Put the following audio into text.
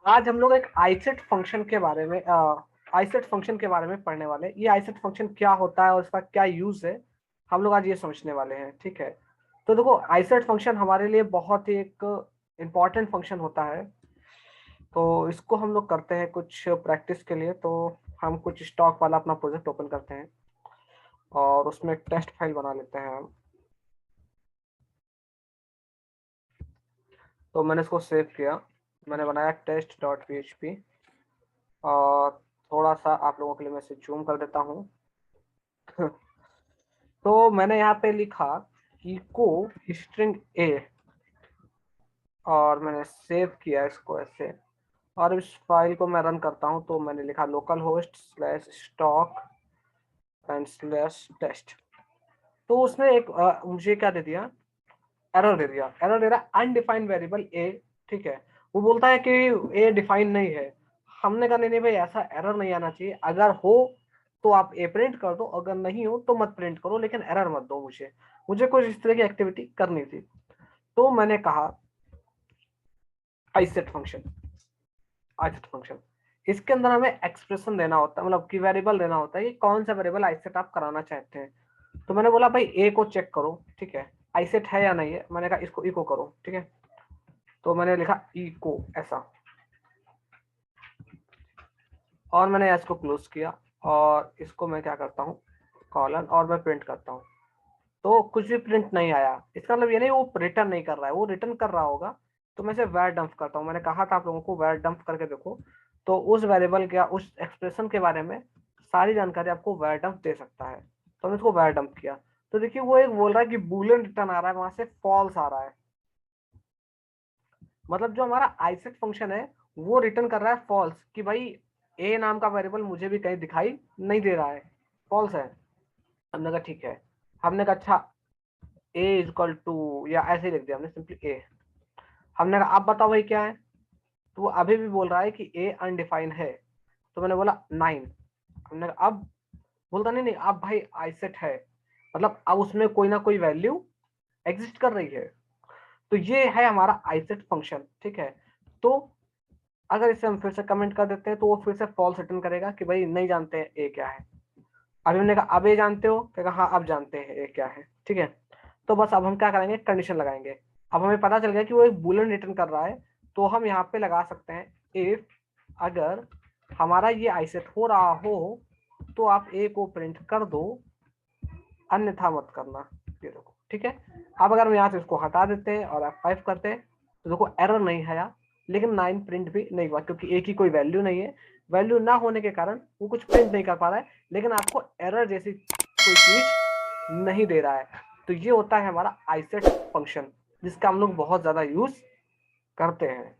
आज हम लोग एक आइसेट फंक्शन के बारे में पढ़ने वाले हैं। ये आइसेट फंक्शन क्या होता है और इसका क्या यूज है, हम लोग आज ये समझने वाले हैं। ठीक है, तो देखो आइसेट फंक्शन हमारे लिए बहुत ही एक इम्पॉर्टेंट फंक्शन होता है। तो इसको हम लोग करते हैं कुछ प्रैक्टिस के लिए। तो हम कुछ स्टॉक वाला अपना प्रोजेक्ट ओपन करते हैं और उसमें एक टेस्ट फाइल बना लेते हैं हम। तो मैंने इसको सेव किया, मैंने बनाया test.php। और थोड़ा सा आप लोगों के लिए मैं इसे जूम कर देता हूँ। तो मैंने यहाँ पे लिखा इको स्ट्रिंग ए और मैंने सेव किया इसको ऐसे। और इस फाइल को मैं रन करता हूँ तो मैंने लिखा local host slash stock and slash test. तो उसने एक मुझे क्या दे दिया, एरर दे रहा अनडिफाइंड वेरिएबल ए। ठीक है, वो बोलता है कि ए डिफाइन नहीं है। हमने कहा नहीं भाई, ऐसा एरर नहीं आना चाहिए। अगर हो तो आप ए प्रिंट कर दो, अगर नहीं हो तो मत प्रिंट करो, लेकिन एरर मत दो। मुझे कुछ इस तरह की एक्टिविटी करनी थी। तो मैंने कहा आइसेट फंक्शन इसके अंदर हमें एक्सप्रेशन देना होता है, मतलब कि वेरिएबल देना होता है कि कौन सा वेरिएबल आइसेट आप कराना चाहते हैं। तो मैंने बोला भाई ए को चेक करो, ठीक है, आइसेट है या नहीं है। मैंने कहा इसको इको करो, ठीक है। तो मैंने लिखा इको ऐसा और मैंने इसको क्लोज किया और इसको मैं क्या करता हूँ कॉलन और मैं प्रिंट करता हूँ। तो कुछ भी प्रिंट नहीं आया। इसका मतलब ये नहीं वो रिटर्न नहीं कर रहा है, वो रिटर्न कर रहा होगा। तो मैं इसे वैर डंप करता हूँ। मैंने कहा था आप लोगों को वैर डंप करके देखो, तो उस वेरिएबल के उस एक्सप्रेशन के बारे में सारी जानकारी आपको वैर डंप दे सकता है। तो मैंने इसको वैर डंप किया। तो देखिए वो एक बोल रहा है कि बूलियन रिटर्न आ रहा है, वहां से फॉल्स आ रहा है। मतलब जो हमारा आइसेट फंक्शन है वो रिटर्न कर रहा है फॉल्स, कि भाई ए नाम का वेरिएबल मुझे भी कहीं दिखाई नहीं दे रहा है, फॉल्स है। हमने कहा ठीक है। हमने कहा अच्छा ए इज इक्वल टू, या ऐसे ही लिख दिया हमने सिंपली ए। हमने कहा अब बताओ भाई क्या है। तो वो अभी भी बोल रहा है कि ए अनडिफाइंड है। तो मैंने बोला 9। हमने कहा अब, बोलता नहीं नहीं अब भाई आइसेट है, मतलब अब उसमें कोई ना कोई वैल्यू एग्जिस्ट कर रही है। तो ये है हमारा आइसेट फंक्शन, ठीक है। तो अगर इसे हम फिर से कमेंट कर देते हैं तो वो फिर से फॉल्स रिटर्न करेगा कि भाई नहीं जानते हैं ए क्या है। अभी हमने कहा अब ए जानते हो, कहेगा हाँ अब जानते हैं ए क्या है, ठीक है। तो बस अब हम क्या करेंगे, कंडीशन लगाएंगे। अब हमें पता चल गया कि वो एक बूलियन रिटर्न कर रहा है। तो हम यहाँ पे लगा सकते हैं इफ, अगर हमारा ये आइसेट हो रहा हो तो आप ए को प्रिंट कर दो, अन्यथा मत करना। ये देखो, ठीक है। अब अगर हम यहाँ से इसको हटा देते हैं और F5 करते हैं तो देखो एरर नहीं आया, लेकिन 9 प्रिंट भी नहीं हुआ क्योंकि ए की कोई वैल्यू नहीं है। वैल्यू ना होने के कारण वो कुछ प्रिंट नहीं कर पा रहा है, लेकिन आपको एरर जैसी कोई चीज नहीं दे रहा है। तो ये होता है हमारा आइसेट फंक्शन, जिसका हम लोग बहुत ज्यादा यूज करते हैं।